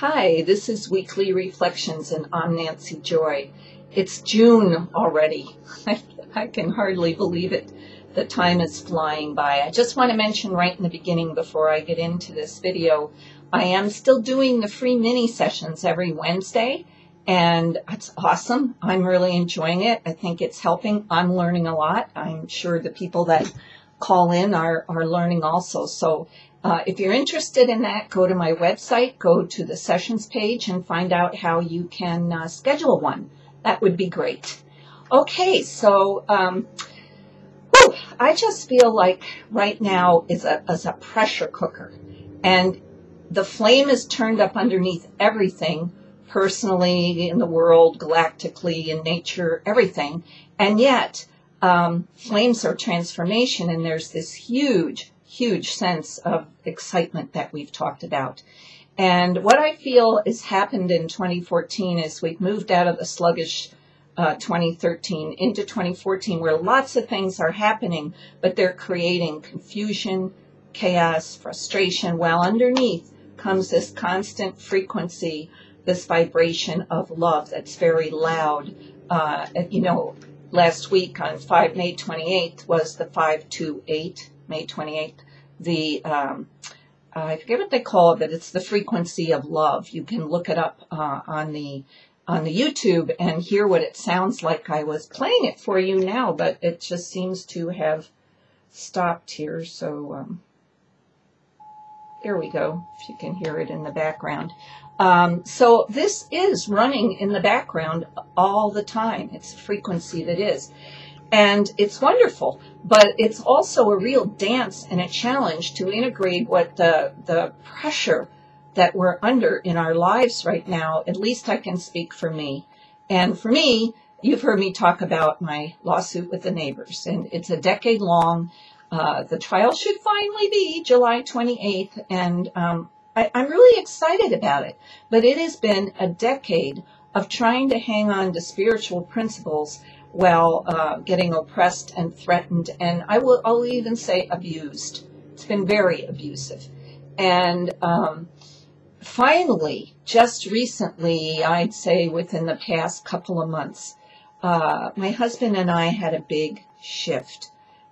Hi, this is Weekly Reflections, and I'm Nancy Joy. It's June already. I can hardly believe it. The time is flying by. I just want to mention right in the beginning before I get into this video, I am still doing the free mini sessions every Wednesday, and it's awesome. I'm really enjoying it. I think it's helping. I'm learning a lot. I'm sure the people that call in are learning also. So if you're interested in that, go to my website, go to the sessions page, and find out how you can schedule one. That would be great. Okay, so I just feel like right now is a pressure cooker, and the flame is turned up underneath everything, personally, in the world, galactically, in nature, everything, and yet flames are transformation, and there's this huge sense of excitement that we've talked about. And what I feel has happened in 2014 is we've moved out of the sluggish 2013 into 2014, where lots of things are happening, but they're creating confusion, chaos, frustration, while underneath comes this constant frequency, this vibration of love that's very loud. Last week on May 28th was the 528, May 28th. I forget what they call it, but it's the frequency of love. You can look it up on the YouTube and hear what it sounds like. I was playing it for you now, but it just seems to have stopped here. So there we go, if you can hear it in the background. So this is running in the background all the time. It's a frequency that is. And it's wonderful, but it's also a real dance and a challenge to integrate what the pressure that we're under in our lives right now. At least I can speak for me. And for me, you've heard me talk about my lawsuit with the neighbors, and it's a decade long. The trial should finally be July 28th, and I'm really excited about it. But it has been a decade of trying to hang on to spiritual principles while getting oppressed and threatened, and I'll even say abused. It's been very abusive. And finally, just recently, I'd say within the past couple of months, my husband and I had a big shift.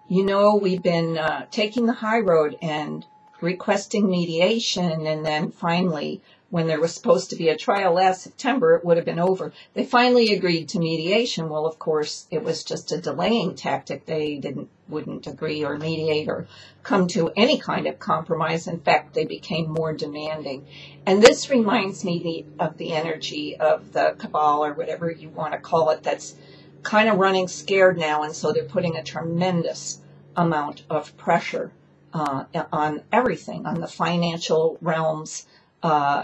We've been taking the high road and requesting mediation, and then finally, when there was supposed to be a trial last September, it would have been over. They finally agreed to mediation. Well, of course, it was just a delaying tactic. They wouldn't agree or mediate or come to any kind of compromise. In fact, they became more demanding. And this reminds me of the energy of the cabal, or whatever you want to call it, that's kind of running scared now. And so they're putting a tremendous amount of pressure on everything, on the financial realms,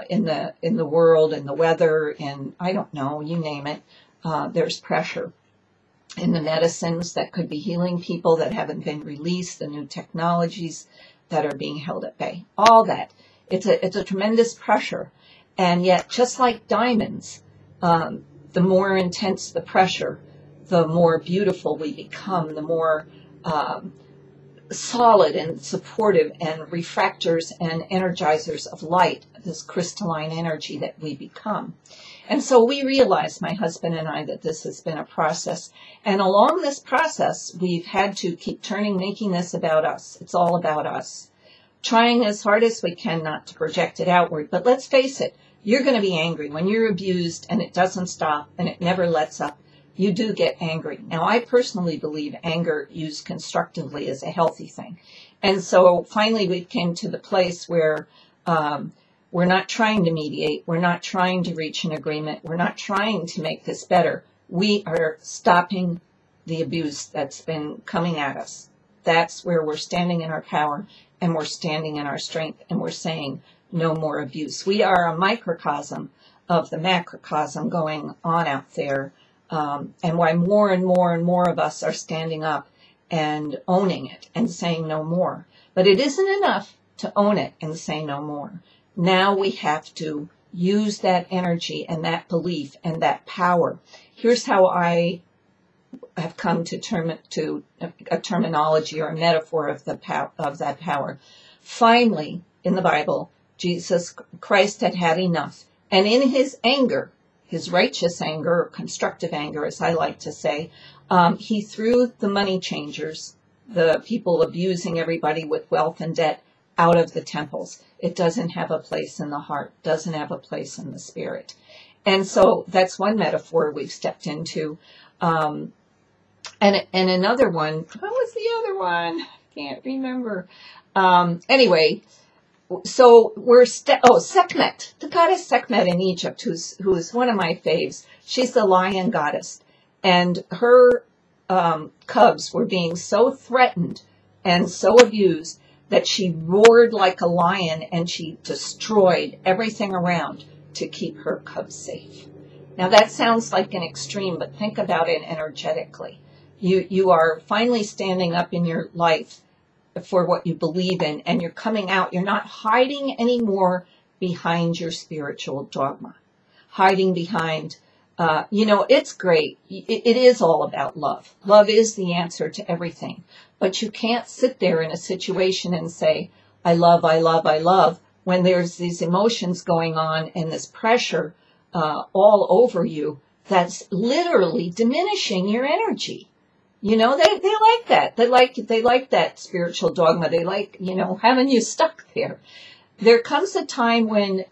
in the world, in the weather, in, I don't know, you name it. There's pressure in the medicines that could be healing people that haven't been released, the new technologies that are being held at bay, all that. It's a tremendous pressure. And yet, just like diamonds, the more intense the pressure, the more beautiful we become, the more solid and supportive and refractors and energizers of light, this crystalline energy that we become. And so we realized, my husband and I, that this has been a process. And along this process, we've had to keep making this about us. It's all about us. Trying as hard as we can not to project it outward. But let's face it, you're going to be angry when you're abused and it doesn't stop and it never lets up. You do get angry. Now, I personally believe anger used constructively is a healthy thing. And so finally we came to the place where we're not trying to mediate. We're not trying to reach an agreement. We're not trying to make this better. We are stopping the abuse that's been coming at us. That's where we're standing in our power, and we're standing in our strength, and we're saying no more abuse. We are a microcosm of the macrocosm going on out there. And why more and more and more of us are standing up and owning it and saying no more. But it isn't enough to own it and say no more. Now we have to use that energy and that belief and that power. Here's how I have come to a terminology or a metaphor of that power. Finally, in the Bible, Jesus Christ had enough. And in his anger, his righteous anger, or constructive anger, as I like to say, he threw the money changers, the people abusing everybody with wealth and debt, out of the temples. It doesn't have a place in the heart, doesn't have a place in the spirit. And so that's one metaphor we've stepped into. And another one, what was the other one? Can't remember. Anyway, so we're Sekhmet, the goddess Sekhmet in Egypt, who's one of my faves. She's the lion goddess, and her cubs were being so threatened and so abused that she roared like a lion and she destroyed everything around to keep her cubs safe. Now that sounds like an extreme, but think about it energetically. You are finally standing up in your life for what you believe in, and you're coming out. You're not hiding anymore behind your spiritual dogma, hiding behind, it's great. It is all about love. Love is the answer to everything. But you can't sit there in a situation and say, I love, I love, I love, when there's these emotions going on and this pressure all over you that's literally diminishing your energy. They like that. They like that spiritual dogma. They like, having you stuck there. There comes a time when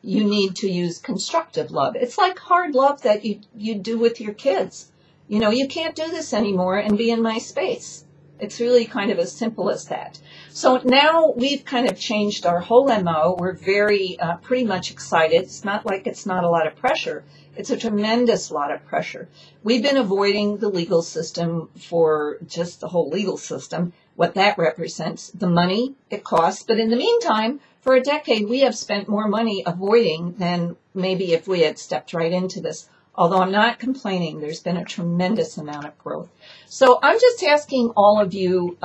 you need to use constructive love. It's like hard love that you do with your kids. You can't do this anymore and be in my space. It's really kind of as simple as that. So now we've kind of changed our whole MO. We're very pretty much excited. It's not like it's not a lot of pressure. It's a tremendous lot of pressure. We've been avoiding the legal system for just the whole legal system, what that represents, the money it costs. But in the meantime, for a decade, we have spent more money avoiding than maybe if we had stepped right into this. Although I'm not complaining, there's been a tremendous amount of growth. So I'm just asking all of you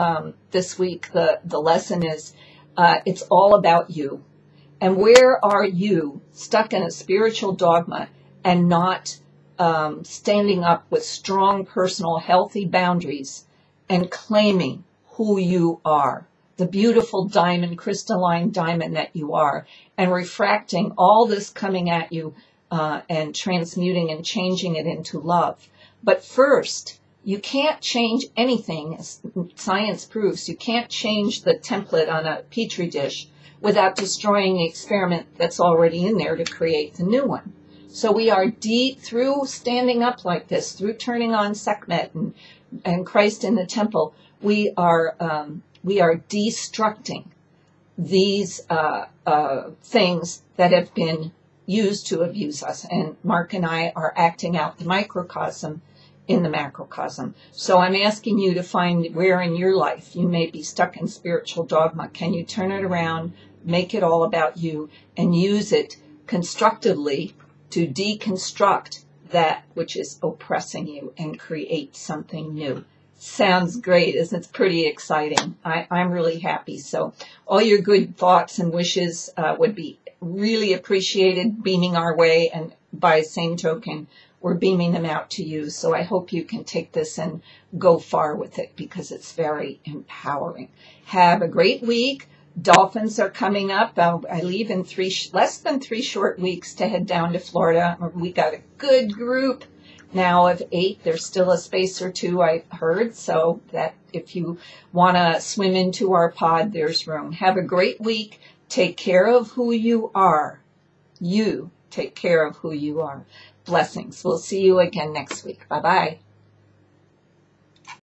this week, the lesson is, it's all about you. And where are you stuck in a spiritual dogma and not standing up with strong personal healthy boundaries and claiming who you are, the beautiful diamond, crystalline diamond that you are, and refracting all this coming at you and transmuting and changing it into love. But first, you can't change anything, as science proves. You can't change the template on a petri dish without destroying the experiment that's already in there to create the new one. So we are through standing up like this, through turning on Sekhmet and Christ in the temple, we are destructing these things that have been used to abuse us. And Mark and I are acting out the microcosm in the macrocosm. So I'm asking you to find where in your life you may be stuck in spiritual dogma. Can you turn it around, make it all about you, and use it constructively to deconstruct that which is oppressing you and create something new? Sounds great, isn't it? Pretty exciting. I'm really happy. So all your good thoughts and wishes would be really appreciated, beaming our way, and by same token, we're beaming them out to you. So I hope you can take this and go far with it because it's very empowering. Have a great week. Dolphins are coming up. I leave in less than 3 short weeks to head down to Florida. We got a good group now of 8. There's still a space or 2, I heard, so that if you want to swim into our pod, there's room. Have a great week. Take care of who you are. You take care of who you are. Blessings. We'll see you again next week. Bye-bye.